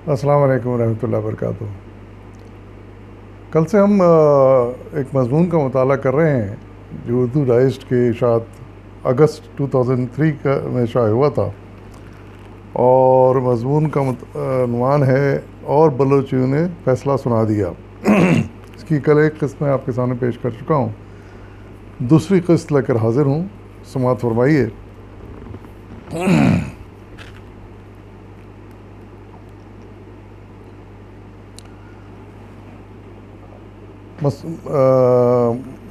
السلام علیکم ورحمۃ اللہ وبرکاتہ۔ کل سے ہم ایک مضمون کا مطالعہ کر رہے ہیں جو اردو ڈائجسٹ کے اشاعت اگست 2003 میں شائع ہوا تھا، اور مضمون کا عنوان ہے اور بلوچیوں نے فیصلہ سنا دیا۔ اس کی کل ایک قسط میں آپ کے سامنے پیش کر چکا ہوں، دوسری قسط لے کر حاضر ہوں، سماعت فرمائیے۔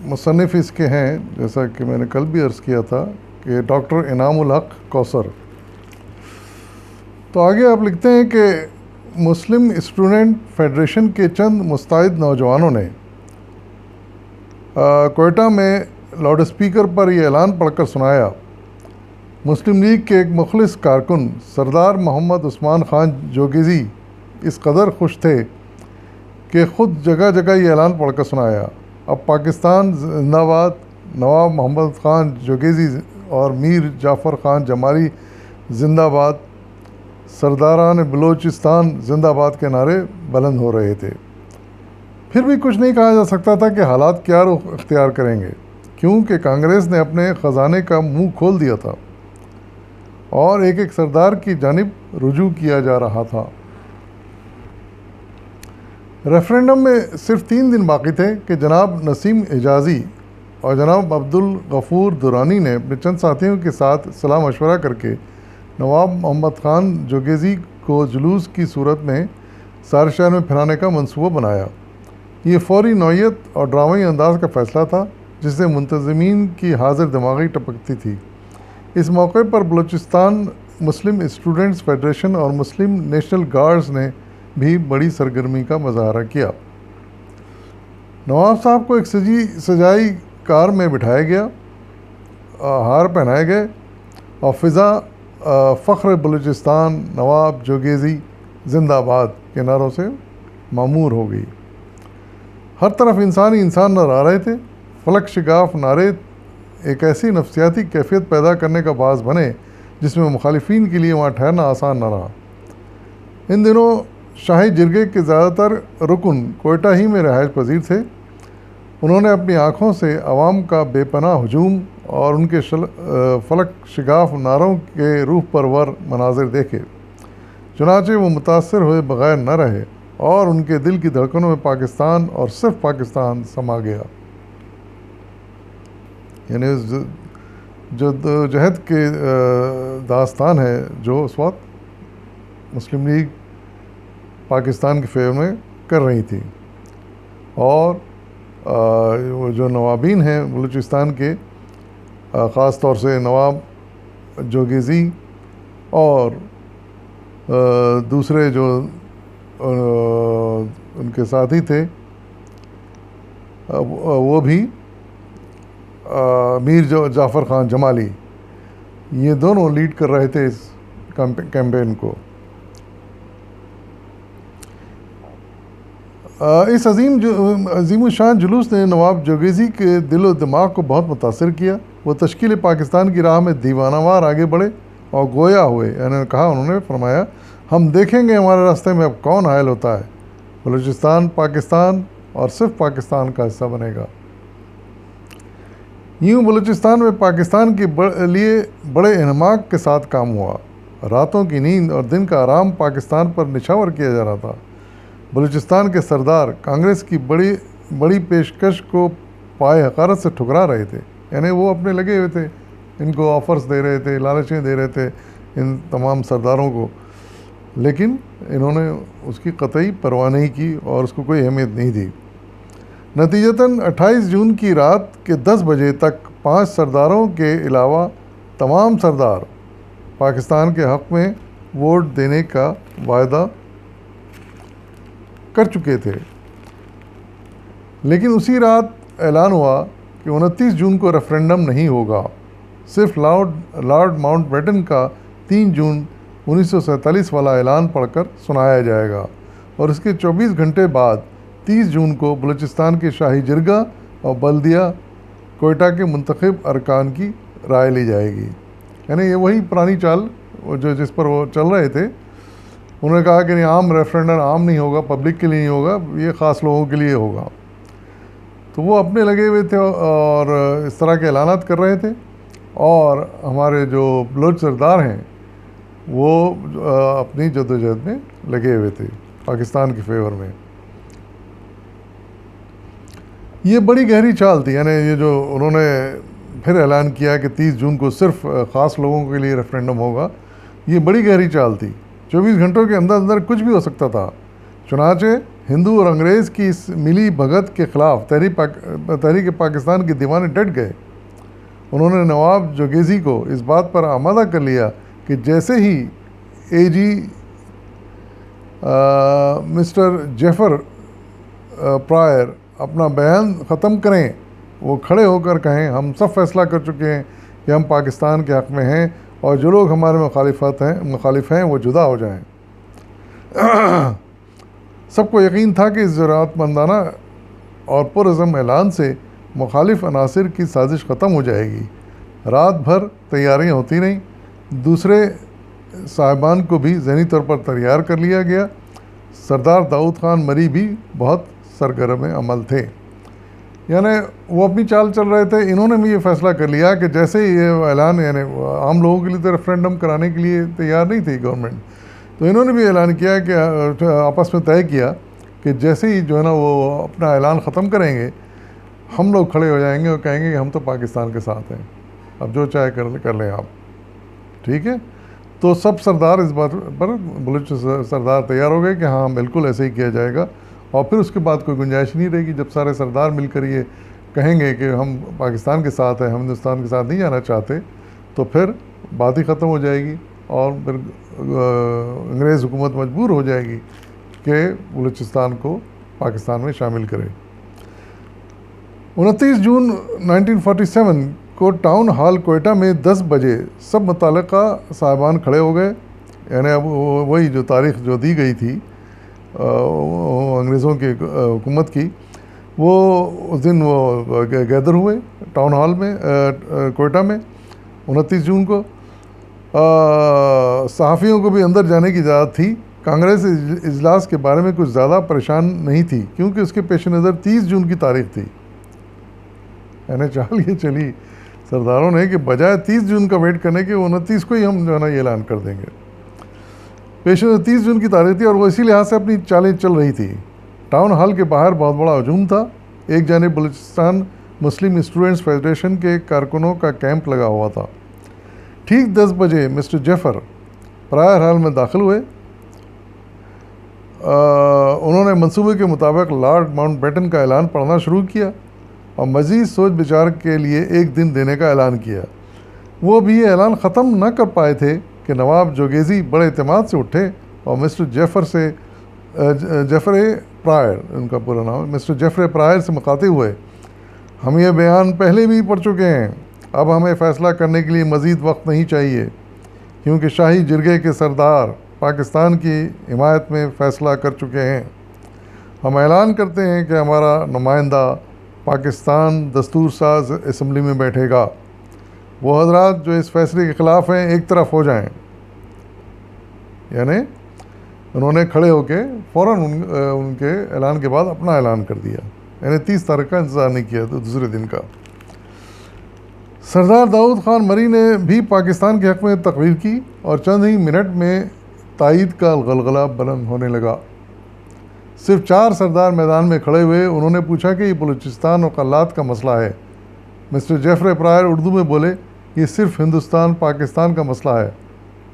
مصنف اس کے ہیں، جیسا کہ میں نے کل بھی عرض کیا تھا، کہ ڈاکٹر انعام الحق کوثر۔ تو آگے آپ لکھتے ہیں کہ مسلم اسٹوڈنٹ فیڈریشن کے چند مستعد نوجوانوں نے کوئٹہ میں لاؤڈ اسپیکر پر یہ اعلان پڑھ کر سنایا۔ مسلم لیگ کے ایک مخلص کارکن سردار محمد عثمان خان جوگیزی اس قدر خوش تھے کہ خود جگہ جگہ یہ اعلان پڑھ کر سنایا، اب پاکستان زندہ باد، نواب محمد خان جوگیزی اور میر جعفر خان جمالی زندہ باد، سرداران بلوچستان زندہ باد کے نعرے بلند ہو رہے تھے۔ پھر بھی کچھ نہیں کہا جا سکتا تھا کہ حالات کیا رخ اختیار کریں گے، کیونکہ کانگریس نے اپنے خزانے کا منہ کھول دیا تھا اور ایک ایک سردار کی جانب رجوع کیا جا رہا تھا۔ ریفرینڈم میں صرف 3 دن باقی تھے کہ جناب نسیم حجازی اور جناب عبدالغفور درانی نے اپنے چند ساتھیوں کے ساتھ صلاح مشورہ کر کے نواب محمد خان جوگیزی کو جلوس کی صورت میں سارے شہر میں پھرانے کا منصوبہ بنایا۔ یہ فوری نوعیت اور ڈرامائی انداز کا فیصلہ تھا جس سے منتظمین کی حاضر دماغی ٹپکتی تھی۔ اس موقع پر بلوچستان مسلم اسٹوڈنٹس فیڈریشن اور مسلم نیشنل گارڈز نے بھی بڑی سرگرمی کا مظاہرہ کیا۔ نواب صاحب کو ایک سجائی کار میں بٹھایا گیا، ہار پہنائے گئے اور فضا فخر بلوچستان نواب جوگیزی زندہ باد کے نعروں سے معمور ہو گئی۔ ہر طرف انسانی انسان نظر آ رہے تھے۔ فلک شگاف نعرے ایک ایسی نفسیاتی کیفیت پیدا کرنے کا باعث بنے جس میں مخالفین کے لیے وہاں ٹھہرنا آسان نہ رہا۔ ان دنوں شاہی جرگے کے زیادہ تر رکن کوئٹہ ہی میں رہائش پذیر تھے۔ انہوں نے اپنی آنکھوں سے عوام کا بے پناہ ہجوم اور ان کے فلک شگاف نعروں کے روح پرور مناظر دیکھے، چنانچہ وہ متاثر ہوئے بغیر نہ رہے اور ان کے دل کی دھڑکنوں میں پاکستان اور صرف پاکستان سما گیا۔ یعنی جدوجہد کے داستان ہے جو اس وقت مسلم لیگ پاکستان کے فیور میں کر رہی تھی، اور وہ جو نوابین ہیں بلوچستان کے، خاص طور سے نواب جوگیزی اور دوسرے جو ان کے ساتھی تھے، وہ بھی میر جعفر خان جمالی، یہ دونوں لیڈ کر رہے تھے اس کیمپین کو۔ اس عظیم الشان جلوس نے نواب جوگیزی کے دل و دماغ کو بہت متاثر کیا۔ وہ تشکیل پاکستان کی راہ میں دیوانہ وار آگے بڑھے اور گویا ہوئے، یعنی انہوں نے فرمایا، ہم دیکھیں گے ہمارے راستے میں اب کون حائل ہوتا ہے، بلوچستان پاکستان اور صرف پاکستان کا حصہ بنے گا۔ یوں بلوچستان میں پاکستان کے لیے بڑے انہماک کے ساتھ کام ہوا۔ راتوں کی نیند اور دن کا آرام پاکستان پر نچھاور کیا جا رہا تھا۔ بلوچستان کے سردار کانگریس کی بڑی پیشکش کو پائے حقارت سے ٹھکرا رہے تھے، یعنی وہ اپنے لگے ہوئے تھے، ان کو آفرز دے رہے تھے، لالچیں دے رہے تھے ان تمام سرداروں کو، لیکن انہوں نے اس کی قطعی پرواہ نہیں کی اور اس کو کوئی اہمیت نہیں دی۔ نتیجتاً 28 جون کی رات کے 10 بجے تک 5 سرداروں کے علاوہ تمام سردار پاکستان کے حق میں ووٹ دینے کا وعدہ کر چکے تھے، لیکن اسی رات اعلان ہوا کہ 29 جون کو ریفرینڈم نہیں ہوگا، صرف لارڈ ماؤنٹ بیٹن کا 3 جون 1947 والا اعلان پڑھ کر سنایا جائے گا، اور اس کے 24 گھنٹے بعد 30 جون کو بلوچستان کے شاہی جرگہ اور بلدیہ کوئٹہ کے منتخب ارکان کی رائے لی جائے گی۔ یعنی یہ وہی پرانی چال جس پر وہ چل رہے تھے انہوں نے کہا کہ نہیں، عام ریفرینڈم عام نہیں ہوگا، پبلک کے لیے نہیں ہوگا، یہ خاص لوگوں کے لیے ہوگا. تو وہ اپنے لگے ہوئے تھے اور اس طرح کے اعلانات کر رہے تھے، اور ہمارے جو بلوچ سردار ہیں وہ اپنی جدوجہد میں لگے ہوئے تھے پاکستان کے فیور میں. یہ بڑی گہری چال تھی. یعنی یہ جو انہوں نے پھر اعلان کیا کہ 30 جون کو صرف خاص لوگوں کے لیے ریفرینڈم ہوگا، یہ بڑی گہری چال تھی. 24 گھنٹوں کے اندر اندر کچھ بھی ہو سکتا تھا. چنانچہ ہندو اور انگریز کی اس ملی بھگت کے خلاف تحریک پاکستان کے دیوانے ڈٹ گئے. انہوں نے نواب جوگیزی کو اس بات پر آمادہ کر لیا کہ جیسے ہی اے جی مسٹر جیفر پرائر اپنا بیان ختم کریں، وہ کھڑے ہو کر کہیں ہم سب فیصلہ کر چکے ہیں کہ ہم پاکستان کے حق میں ہیں، اور جو لوگ ہمارے مخالف ہیں وہ جدا ہو جائیں. سب کو یقین تھا کہ اس جرأت مندانہ اور پرعزم اعلان سے مخالف عناصر کی سازش ختم ہو جائے گی. رات بھر تیاریاں ہوتی رہیں. دوسرے صاحبان کو بھی ذہنی طور پر تیار کر لیا گیا. سردار داؤد خان مری بھی بہت سرگرم عمل تھے. یعنی وہ اپنی چال چل رہے تھے. انہوں نے بھی یہ فیصلہ کر لیا کہ جیسے ہی یہ اعلان، یعنی عام لوگوں کے لیے تو ریفرینڈم کرانے کے لیے تیار نہیں تھی گورنمنٹ، تو انہوں نے بھی اعلان کیا کہ آپس میں طے کیا کہ جیسے ہی جو ہے نا وہ اپنا اعلان ختم کریں گے، ہم لوگ کھڑے ہو جائیں گے اور کہیں گے کہ ہم تو پاکستان کے ساتھ ہیں، اب جو چاہے کر لیں آپ. ٹھیک ہے. تو سب سردار اس بات پر بلوچ سردار تیار ہو گئے کہ ہاں بالکل ایسے ہی کیا جائے گا. اور پھر اس کے بعد کوئی گنجائش نہیں رہے گی. جب سارے سردار مل کر یہ کہیں گے کہ ہم پاکستان کے ساتھ ہیں، ہم ہندوستان کے ساتھ نہیں جانا چاہتے، تو پھر بات ہی ختم ہو جائے گی، اور پھر انگریز حکومت مجبور ہو جائے گی کہ بلوچستان کو پاکستان میں شامل کرے. 29 جون 1947 کو ٹاؤن ہال کوئٹہ میں 10 بجے سب متعلقہ صاحبان کھڑے ہو گئے. یعنی اب وہی جو تاریخ جو دی گئی تھی انگریزوں کی حکومت کی، وہ اس دن وہ گیدر ہوئے ٹاؤن ہال میں کوئٹہ میں 29 جون کو. صحافیوں کو بھی اندر جانے کی اجازت تھی. کانگریس اجلاس کے بارے میں کچھ زیادہ پریشان نہیں تھی کیونکہ اس کے پیش نظر 30 جون کی تاریخ تھی. یعنی چال یہ چلی سرداروں نے کہ بجائے 30 جون کا ویٹ کرنے کے 29 کو ہی ہم جو ہے نا یہ اعلان کر دیں گے. پیش نظر 30 جون کی تاریخ تھی اور وہ اسی لحاظ سے اپنی چالیں چل رہی تھی. ٹاؤن ہال کے باہر بہت بڑا ہجوم تھا. ایک جانب بلوچستان مسلم اسٹوڈنٹس فیڈریشن کے کارکنوں کا کیمپ لگا ہوا تھا. ٹھیک 10 بجے مسٹر جیفر پرائر ہال میں داخل ہوئے. انہوں نے منصوبے کے مطابق لارڈ ماؤنٹ بیٹن کا اعلان پڑھنا شروع کیا اور مزید سوچ بچار کے لیے ایک دن دینے کا اعلان کیا. وہ بھی یہ اعلان ختم نہ کر پائے تھے کہ نواب جوگیزی بڑے اعتماد سے اٹھے اور مسٹر جیفر پرائر، ان کا پورا نام مسٹر جیفر پرائر سے مخاطب ہوئے. ہم یہ بیان پہلے بھی پڑھ چکے ہیں. اب ہمیں فیصلہ کرنے کے لیے مزید وقت نہیں چاہیے کیونکہ شاہی جرگے کے سردار پاکستان کی حمایت میں فیصلہ کر چکے ہیں. ہم اعلان کرتے ہیں کہ ہمارا نمائندہ پاکستان دستور ساز اسمبلی میں بیٹھے گا. وہ حضرات جو اس فیصلے کے خلاف ہیں ایک طرف ہو جائیں. یعنی انہوں نے کھڑے ہو کے فوراً ان کے اعلان کے بعد اپنا اعلان کر دیا. یعنی 30 تاریخ کا انتظار نہیں کیا تو دوسرے دن کا. سردار داؤد خان مری نے بھی پاکستان کے حق میں تقریر کی اور چند ہی منٹ میں تائید کا غلغلہ بلند ہونے لگا. صرف 4 سردار میدان میں کھڑے ہوئے. انہوں نے پوچھا کہ یہ بلوچستان اور قلات کا مسئلہ ہے. مسٹر جیفر پرائر اردو میں بولے یہ صرف ہندوستان پاکستان کا مسئلہ ہے،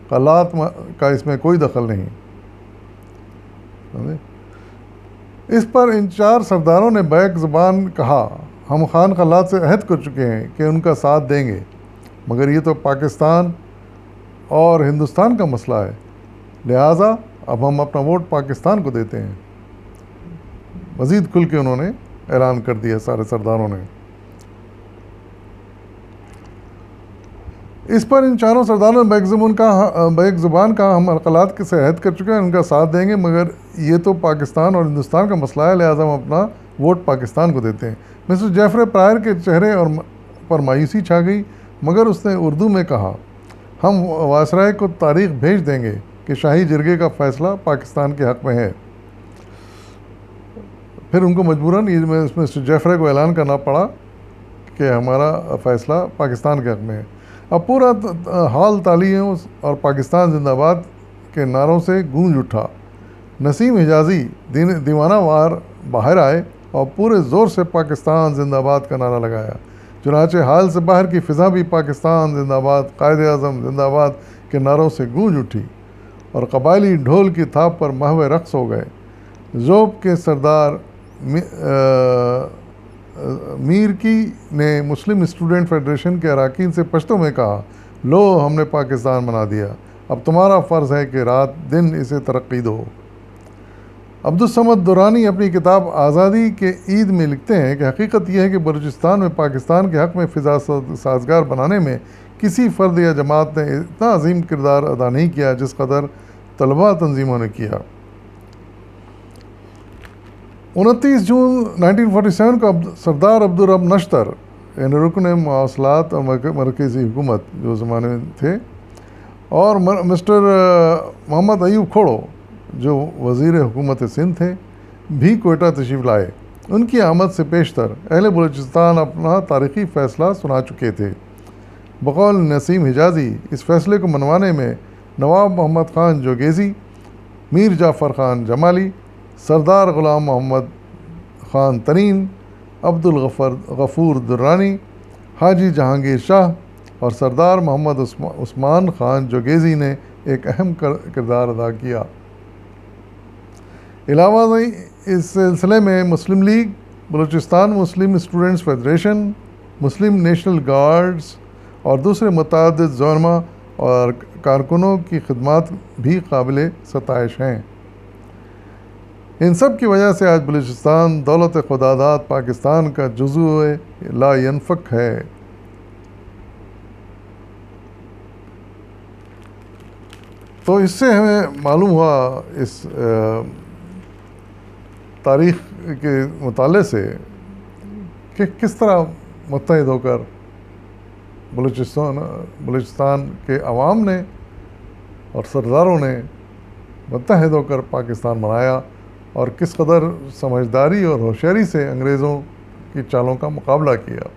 قلات کا اس میں کوئی دخل نہیں. اس پر ان 4 سرداروں نے بیک زبان کہا ہم خان قلات سے عہد کر چکے ہیں کہ ان کا ساتھ دیں گے، مگر یہ تو پاکستان اور ہندوستان کا مسئلہ ہے، لہٰذا اب ہم اپنا ووٹ پاکستان کو دیتے ہیں. مزید کھل کے انہوں نے اعلان کر دیا سارے سرداروں نے. اس پر ان 4 سرداروں نے بیک زبان کا ہم القلات سے عہد کر چکے ہیں، ان کا ساتھ دیں گے، مگر یہ تو پاکستان اور ہندوستان کا مسئلہ ہے، لہٰذا ہم اپنا ووٹ پاکستان کو دیتے ہیں. مسٹر جیفر پرائر کے چہرے پر مایوسی چھا گئی، مگر اس نے اردو میں کہا ہم وائسرائے کو تاریخ بھیج دیں گے کہ کہ شاہی جرگے کا فیصلہ پاکستان کے حق میں ہے۔ پھر ان کو مجبوراً یہ مسٹر جیفرے کو اعلان کرنا پڑا کہ ہمارا فیصلہ پاکستان کے حق میں ہے۔ اب پورا حال تالیوں اور پاکستان زندہ باد کے نعروں سے گونج اٹھا۔ نسیم حجازی دیوانہ وار باہر آئے اور پورے زور سے پاکستان زندہ باد کا نعرہ لگایا۔ چنانچہ حال سے باہر کی فضا بھی پاکستان زندہ باد، قائد اعظم زندہ باد کے نعروں سے گونج اٹھی اور قبائلی ڈھول کی تھاپ پر محو رقص ہو گئے۔ ذوب کے سردار میر کی نے مسلم اسٹوڈنٹ فیڈریشن کے اراکین سے پشتو میں کہا، لو ہم نے پاکستان بنا دیا، اب تمہارا فرض ہے کہ رات دن اسے ترقی دو۔ عبدالصمد درانی اپنی کتاب آزادی کے عید میں لکھتے ہیں کہ حقیقت یہ ہے کہ بلوچستان میں پاکستان کے حق میں فضا سازگار بنانے میں کسی فرد یا جماعت نے اتنا عظیم کردار ادا نہیں کیا جس قدر طلبہ تنظیموں نے کیا۔ 29 جون 1947 کو سردار عبدالرب نشتر یعنی رکن مواصلات اور مرکزی حکومت جو زمانے میں تھے، اور مسٹر محمد ایوب کھوڑو جو وزیر حکومت سندھ تھے بھی کوئٹہ تشریف لائے۔ ان کی آمد سے پیشتر اہل بلوچستان اپنا تاریخی فیصلہ سنا چکے تھے۔ بقول نسیم حجازی اس فیصلے کو منوانے میں نواب محمد خان جوگیزی، میر جعفر خان جمالی، سردار غلام محمد خان ترین، عبدالغفور درانی، حاجی جہانگیر شاہ اور سردار محمد عثمان خان جوگیزی نے ایک اہم کردار ادا کیا۔ علاوہ اس سلسلے میں مسلم لیگ، بلوچستان مسلم اسٹوڈنٹس فیڈریشن، مسلم نیشنل گارڈز اور دوسرے متعدد زعماء اور کارکنوں کی خدمات بھی قابل ستائش ہیں۔ ان سب کی وجہ سے آج بلوچستان دولت خداداد پاکستان کا جزو لا ینفک ہے۔ تو اس سے ہمیں معلوم ہوا اس تاریخ کے مطالعے سے کہ کس طرح متحد ہو کر بلوچستان کے عوام نے اور سرداروں نے متحد ہو کر پاکستان بنایا، اور کس قدر سمجھداری اور ہوشیاری سے انگریزوں کی چالوں کا مقابلہ کیا۔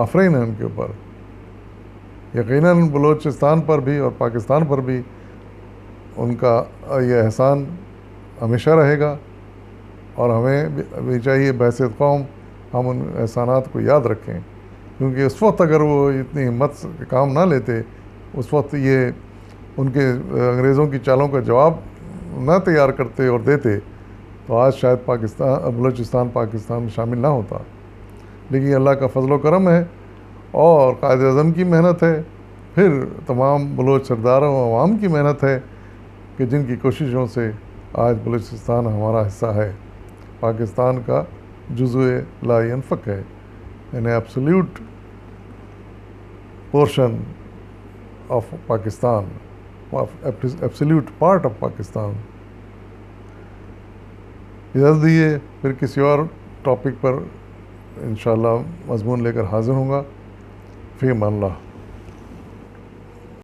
آفرین ہے ان کے اوپر۔ یقیناً بلوچستان پر بھی اور پاکستان پر بھی ان کا یہ احسان ہمیشہ رہے گا، اور ہمیں بھی چاہیے بحیثیت قوم ہم ان احسانات کو یاد رکھیں، کیونکہ اس وقت اگر وہ اتنی ہمت سے کام نہ لیتے، اس وقت یہ ان کے انگریزوں کی چالوں کا جواب نہ تیار کرتے اور دیتے، تو آج شاید بلوچستان پاکستان میں شامل نہ ہوتا۔ لیکن اللہ کا فضل و کرم ہے اور قائد اعظم کی محنت ہے، پھر تمام بلوچ سرداروں و عوام کی محنت ہے کہ جن کی کوششوں سے آج بلوچستان ہمارا حصہ ہے، پاکستان کا جزو لا ینفک ہے، an absolute portion of Pakistan, absolute part of Pakistan۔ اجازت دیجیے، پھر کسی اور ٹاپک پر انشاءاللہ مضمون لے کر حاضر ہوں گا۔ فی امان اللہ۔